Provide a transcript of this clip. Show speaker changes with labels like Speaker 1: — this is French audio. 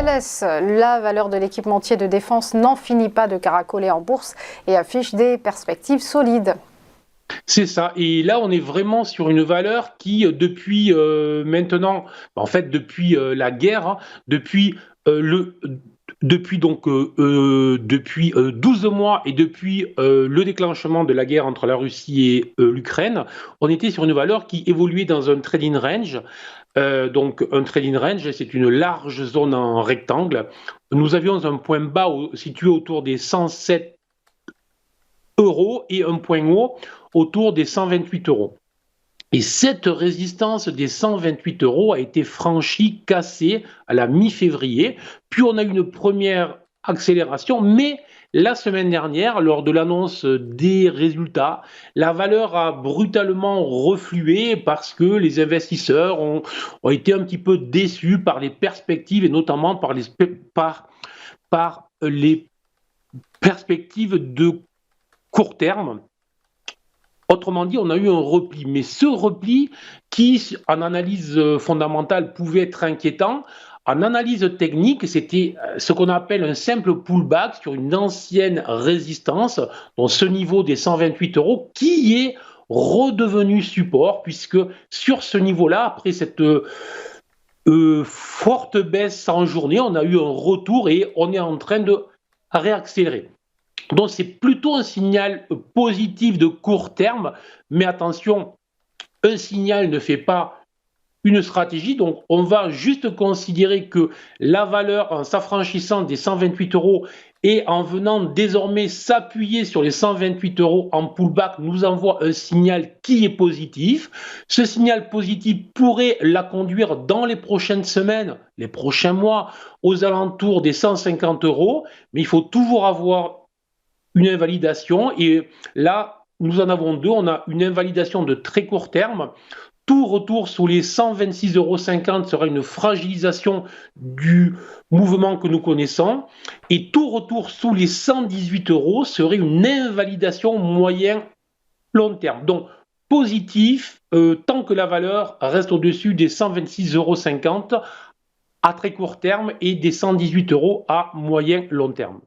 Speaker 1: Thales, la valeur de l'équipementier de défense n'en finit pas de caracoler en bourse et affiche des perspectives solides.
Speaker 2: C'est ça. Et là, on est vraiment sur une valeur qui, depuis maintenant, en fait, depuis la guerre, hein, depuis le depuis 12 mois et depuis le déclenchement de la guerre entre la Russie et l'Ukraine, on était sur une valeur qui évoluait dans un trading range. Donc un trading range, c'est une large zone en rectangle. Nous avions un point bas situé autour des 107 euros et un point haut autour des 128 euros. Et cette résistance des 128 euros a été franchie, cassée à la mi-février. Puis on a eu une première accélération, mais la semaine dernière, lors de l'annonce des résultats, la valeur a brutalement reflué parce que les investisseurs ont été un petit peu déçus par les perspectives et notamment par les perspectives de court terme. Autrement dit, on a eu un repli. Mais ce repli, qui, en analyse fondamentale, pouvait être inquiétant, en analyse technique, c'était ce qu'on appelle un simple pullback sur une ancienne résistance, donc ce niveau des 128 euros, qui est redevenu support, puisque sur ce niveau-là, après cette forte baisse en journée, on a eu un retour et on est en train de réaccélérer. Donc c'est plutôt un signal positif de court terme, mais attention, un signal ne fait pas une stratégie, donc on va juste considérer que la valeur en s'affranchissant des 128 euros et en venant désormais s'appuyer sur les 128 euros en pullback nous envoie un signal qui est positif. Ce signal positif pourrait la conduire dans les prochaines semaines, les prochains mois, aux alentours des 150 euros, mais il faut toujours avoir une invalidation. Et là, nous en avons deux. On a une invalidation de très court terme. Tout retour sous les 126,50 euros sera une fragilisation du mouvement que nous connaissons. Et tout retour sous les 118 euros serait une invalidation moyen-long terme. Donc, positif, tant que la valeur reste au-dessus des 126,50 euros à très court terme et des 118 euros à moyen-long terme.